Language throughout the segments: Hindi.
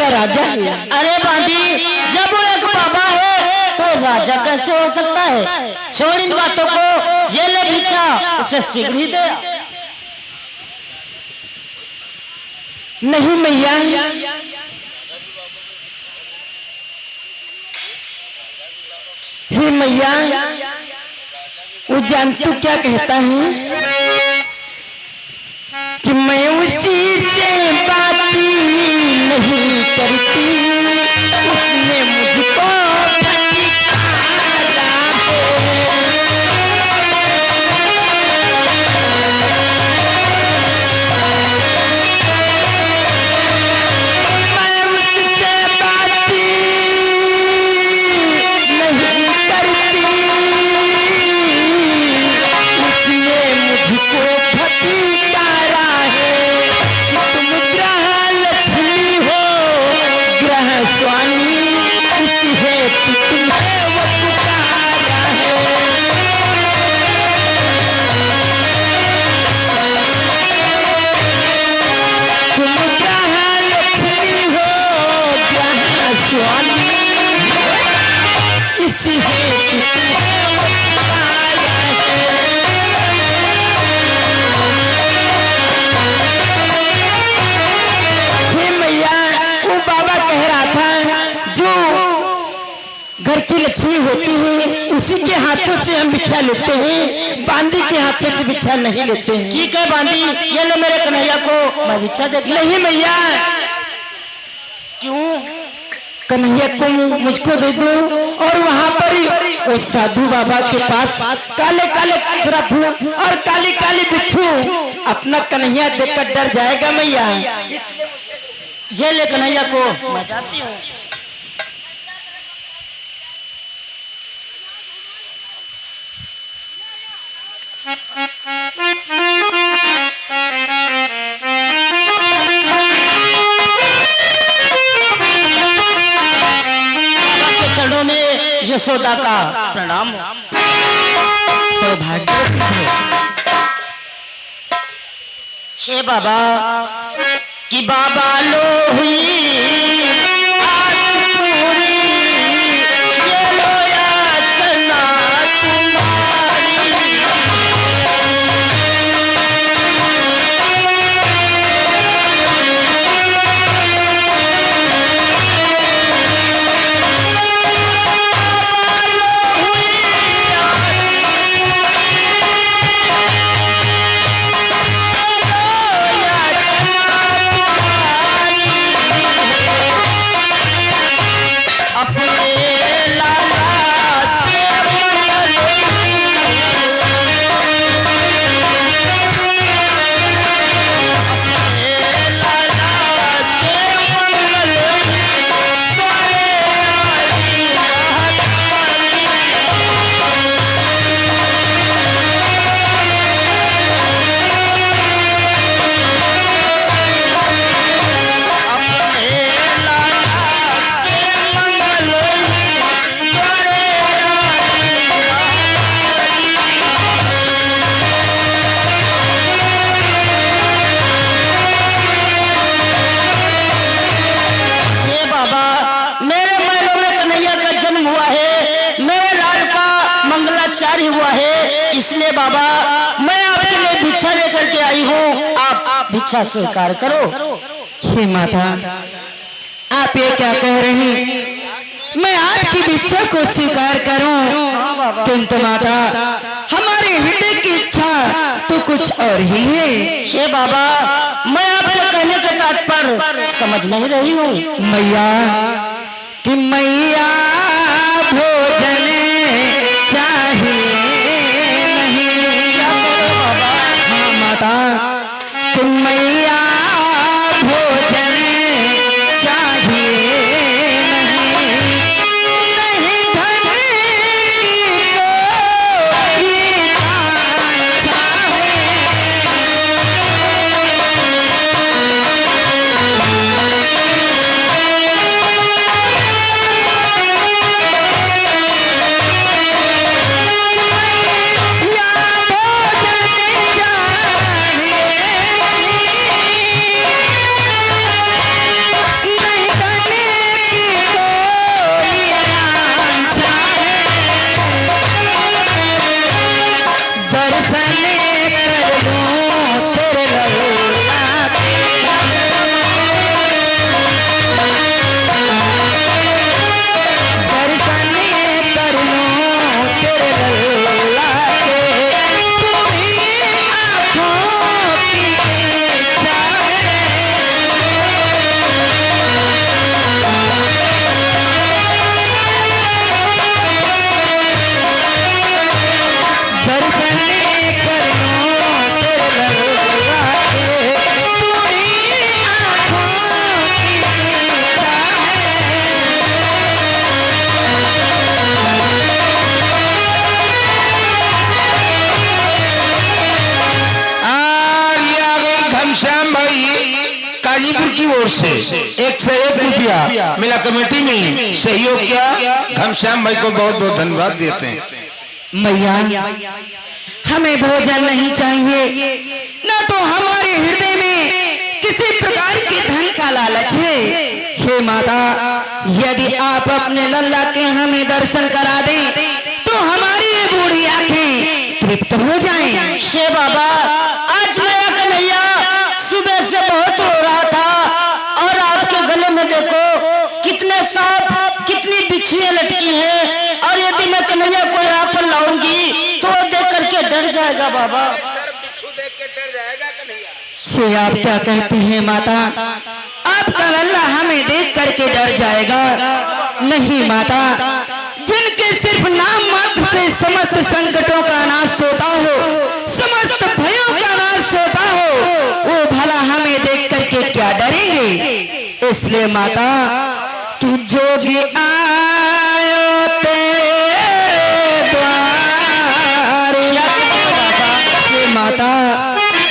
का राजा है। अरे बांधी, जब वो एक बाबा है तो राजा कैसे हो सकता है? छोड़ इन बातों को, ये ले भिक्षा, उसे शीघ्र ही दे। नहीं मैया, हे मैया, वो जानती क्या कहता है कि मैं उसी से बात नहीं करती, उसने मुझको फटकारा है। मैं उससे बात नहीं करती, उसने मुझको फटकारा है। तुम ग्रह लक्ष्मी हो, ग्रह स्वामी, इसी हेतु तुम्हें वो पुकारा है। तुम ग्रह लक्ष्मी हो, ग्रह स्वामी, इसी हेतु तुम्हें वो पुकारा है। हे मैया, वो बाबा कह रहा था जो घर की लक्ष्मी होती है उसी के हाथों से हम भिक्षा लेते हैं, बांदी के हाथों से भिक्षा नहीं लेते हैं। ठीक है बांधी, ये ले मेरे कन्हैया को, मैं भिक्षा देख ले। नहीं मैया, क्यों? कन्हैया को मुझको दे दो और वहाँ पर उस साधु बाबा के पास काले काले शराब और काली काली बिच्छू अपना कन्हैया देखकर डर जाएगा मैया। ये ले कन्हैया को, मैं जाती हूँ। आपके चरणों में यशोदा का प्रणाम हो। सौभाग्य हे बाबा, कि बाबा लो हुई आज पूरी, ये लो याचना तुम्हारी। हुआ है, इसलिए बाबा मैं आपके लिए भिक्षा लेकर के आई हूँ, आप भिक्षा स्वीकार करो। हे माता, आप ये क्या कह रही हैं? मैं आपकी भिक्षा को स्वीकार करूं, किंतु माता हमारे हृदय की इच्छा तो कुछ और ही है। हे बाबा, मैं आपके कहने के तात्पर्य समझ नहीं रही हूँ। मैया कि मैया भोजन चाहिए नहीं, हाँ माता कि मैया भोजन चाहिए नहीं, नहीं धन की कोई कांक्षा है। से 1 से 1 रुपया मिला कमेटी में सहयोग किया। घनश्याम भाई को बहुत बहुत धन्यवाद देते हैं। मैया हमें भोजन नहीं चाहिए, ना तो हमारे हृदय में किसी प्रकार के धन का लालच है। हे माता, यदि आप अपने लल्ला के हमें दर्शन करा दें तो हमारी ये बूढ़ी आंखें तृप्त हो जाएं। शे बाबा, आज मेरा कन्हैया सुबह से बहुत रो रहा था और आपके गले में देखो कितने सांप, कितनी बिच्छुएं लटकी हैं, और यदि मैं कन्हैया को यहाँ पर लाऊंगी तो वो देख करके डर जाएगा बाबा। से आप क्या कहती हैं माता? आपका लल्ला हमें देख करके डर जाएगा? नहीं माता, जिनके सिर्फ नाम मात्र से समस्त संकटों का नाश होता हो, समस्त भयों का नाश होता हो, वो भला हमें देख करके क्या डरेंगे? इसलिए माता कि जोगी आयो तेरे द्वार, ये माता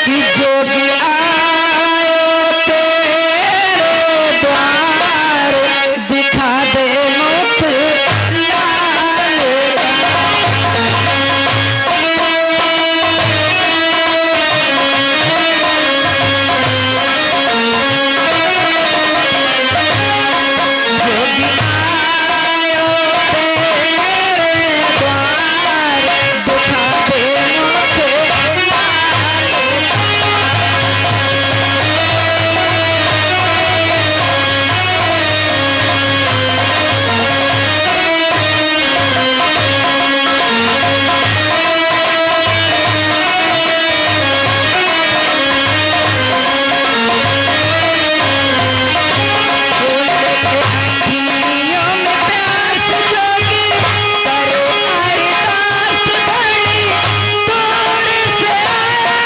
कि जोगी आयो तेरे द्वार, दिखा दे मुख लाल जोगी आयो तेरे द्वार, दिखा दे मुख लाल। अखियों में प्यास जोगी करे अरदास बड़ी, दूर से आए लेके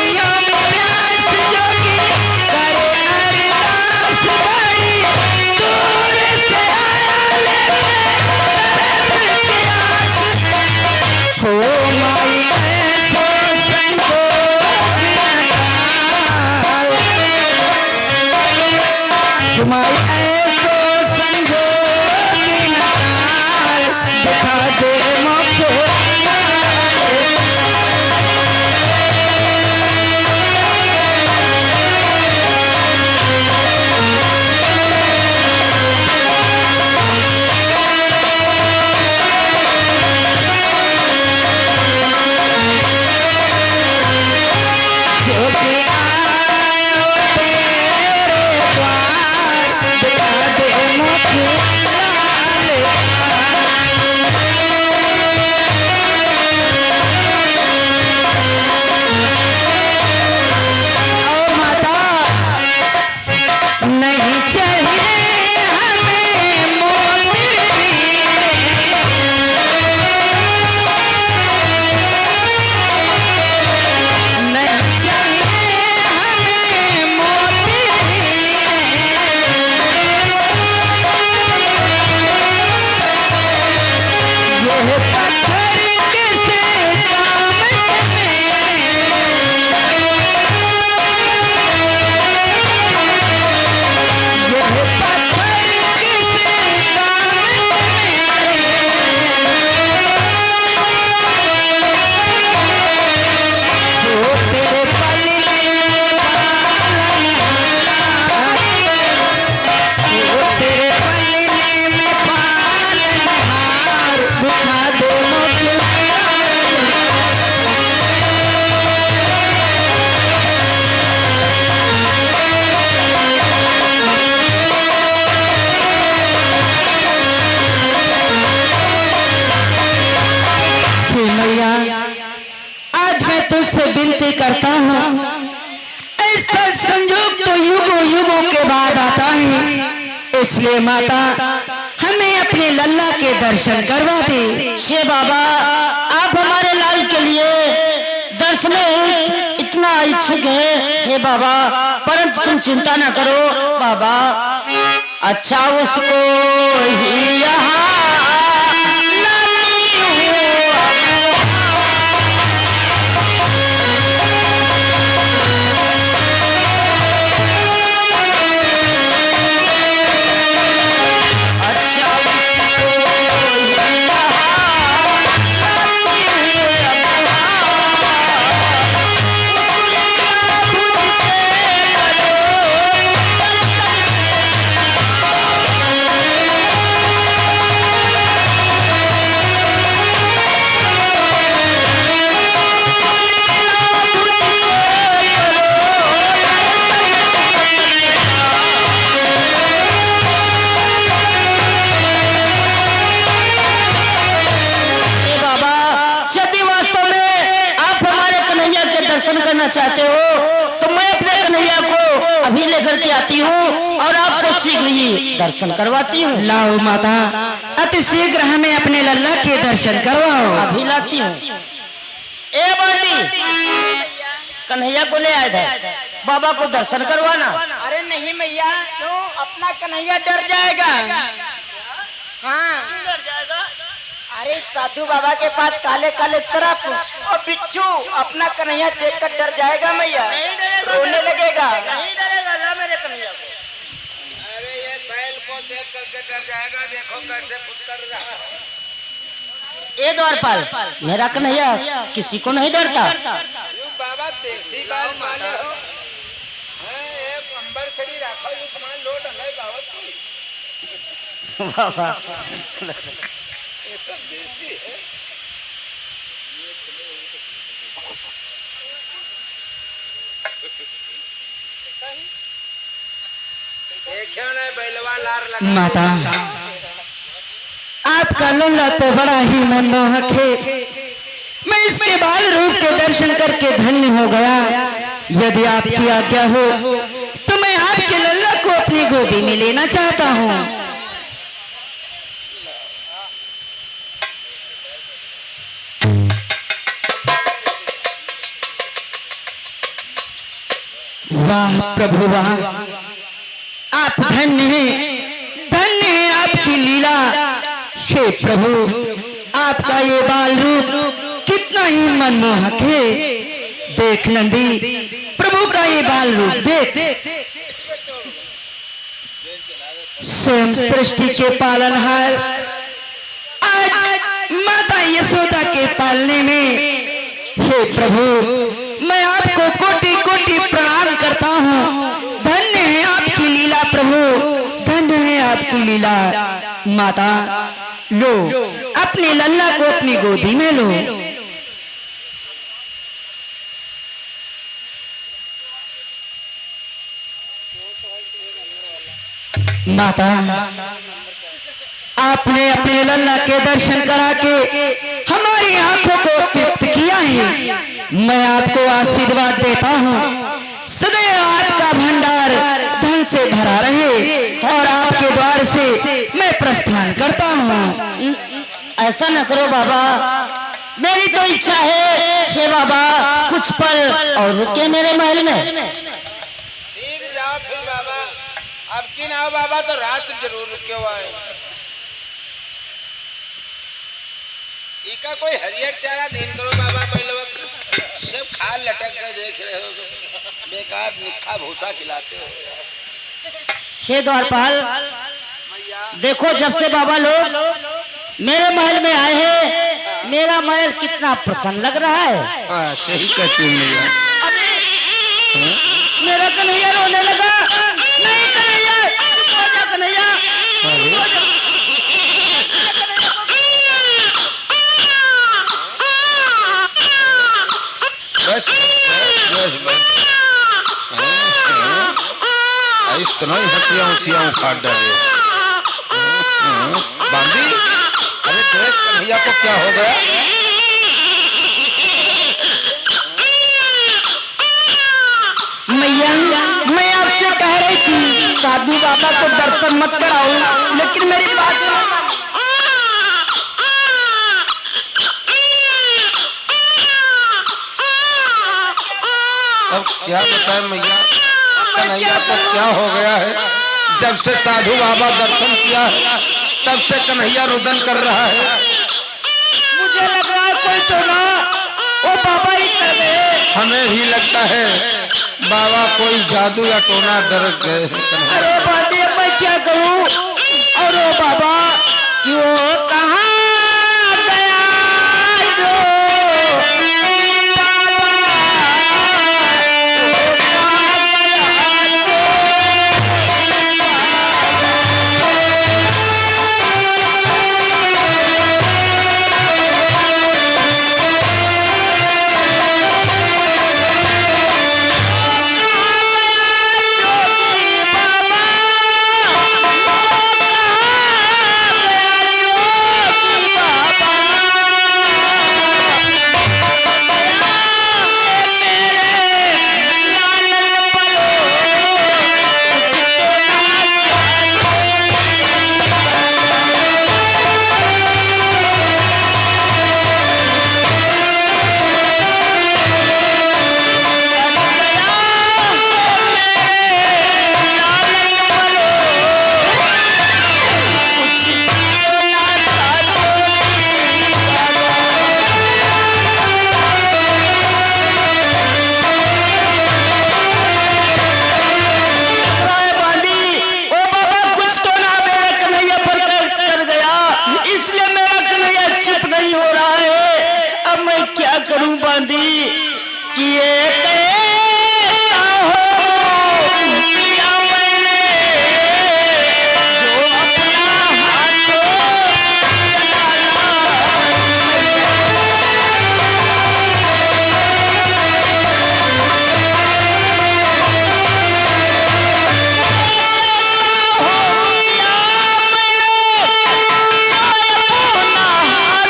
अखियों में प्यास जोगी करे अरदास बड़ी, दूर से आया लेके प्यास। हो माई ऐसो संजोग निकाल, माई ऐसो संजोग निकाल, दिखा दे मुख लाल। जोगी आयो तेरे द्वार, दिखा दे मुख लाल। ओ माता, नहीं चाहिए हमें मोती हीरे, नहीं चाहिए हमें मोती हीरे, यह पत्थर किसे काम के यह पत्थर किसे काम जो तेरे पलने पालनहार, जो तेरे पलने में पालनहार, दिखा दे मुख लाल। हे मैया, आज मैं तुझसे विनती करता हूँ, ऐसा संजोग तो युगों युगों के बाद आता है, इसलिए माता हमें अपने लल्ला के दर्शन करवा दे। शे बाबा, आप हमारे लाल के लिए दर्शन कितना इच्छुक है हे बाबा, परंतु तुम चिंता न करो बाबा। अच्छा उसको ही यहाँ चाहते हो तो मैं अपने कन्हैया को अभी लेकर के आती हूँ और आपको शीघ्र ही दर्शन करवाती हूँ। लाओ माता, अति शीघ्र हमें अपने लल्ला के दर्शन करवाओ। अभी लाती हूँ। ए बाटी, कन्हैया को ले आए थे, बाबा को दर्शन करवाना। अरे नहीं मैया, तो अपना कन्हैया डर जाएगा। हाँ डर जाएगा। अरे साधु बाबा के पास काले काले तरफ और बिच्छू, अपना कन्हैया देखकर डर जाएगा मैया, रोने लगेगा। नहीं डरेगा, ला मेरे कन्हैया को। अरे ये बैल को देख करके डर जाएगा, देखो कैसे फुटकर रहा है। ए द्वारपाल, मेरा कन्हैया किसी को नहीं डरता। बाबा देसी बाल माने हो, एक अंबर खड़ी रखो, ये सामान लोड है बाबा। बाबा ये तो देसी है। देखियो ना बैलवा लार लगा। माता, आपका लल्ला तो बड़ा ही मनमोहक है। मैं इसके बाल रूप के दर्शन करके धन्य हो गया। यदि आपकी आज्ञा हो तो मैं आपके लल्ला को अपनी गोदी में लेना चाहता हूँ। वाह प्रभु वाह, आप धन्य हैं आपकी लीला। हे प्रभु, आपका ये बाल रूप कितना ही मनमोहक है। देख नंदी, प्रभु का ये बाल रूप देख। स्वयं सृष्टि के पालनहार आज माता यशोदा के पालने में, हे प्रभु मैं आपको कोटि कोटि प्रणाम करता हूँ। धन्य है आपकी लीला प्रभु, धन्य है आपकी लीला। माता लो, अपने लल्ला को अपनी गोदी में लो। माता, आपने अपने लल्ला के दर्शन करा के हमारी आंखों को तृप्त किया है। मैं आपको आशीर्वाद देता हूँ, सदैव आपका भंडार धन से भरा रहे और आपके द्वार से मैं प्रस्थान करता हूँ। ऐसा न करो बाबा, मेरी तो इच्छा है हे बाबा कुछ पल और रुके मेरे महल में। ठीक जाओ फिर बाबा, अब की ना हो बाबा तो रात जरूर रुके हुआ है। इका कोई हरियर चारा दिन करो बाबा, पहले वक्त सब खाल लटक कर देख रहे हो, बेकार निखा भूसा खिलाते हो। हे द्वारपाल, देखो जब से बाबा लोग मेरे महल में आए हैं, मेरा महल कितना प्रसन्न लग रहा है। हाँ सही कहती है। मेरा कन्हैया रोने लगा। नहीं कन्हैया, कन्हैया बस बस बस इस तरह ही हंसियां उखाड़ डाले बांधी। अरे देख कन्हैया को क्या हो गया। मैया, मैं आपसे कह रही थी साधु बाबा को दर्शन मत कराओ, लेकिन मेरी बात क्या बताए मैया, कन्हैया को क्या हो गया है। जब से साधु बाबा दर्शन किया है तब से कन्हैया रुदन कर रहा है। मुझे लग रहा है कोई तो ना वो बाबा ही कर गए। हमें भी लगता है बाबा कोई जादू या टोना डर गए हैं। अरे बांधी अब मैं क्या करूं। और वो बाबा क्यों कहाँ गया जो करूं बांधी कि ये कैसा हो किया मैंने जो अपना हाथों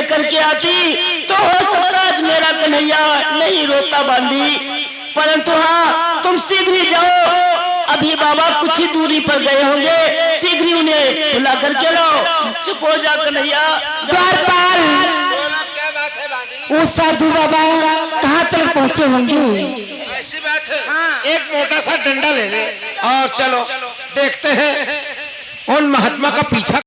करके आती तो हो सकता आज मेरा कन्हैया नहीं रोता बांधी। परंतु हाँ तुम शीघ्र ही जाओ, अभी बाबा कुछ ही दूरी पर गए होंगे, शीघ्र ही उन्हें बुला करके लाओ। चुप हो जा कन्हैया। द्वारपाल, क्या बात है बांधी? वो साधु बाबा कहाँ तक पहुँचे होंगे? ऐसी बात है, एक मोटा सा डंडा ले ले और चलो देखते हैं उन महात्मा का पीछा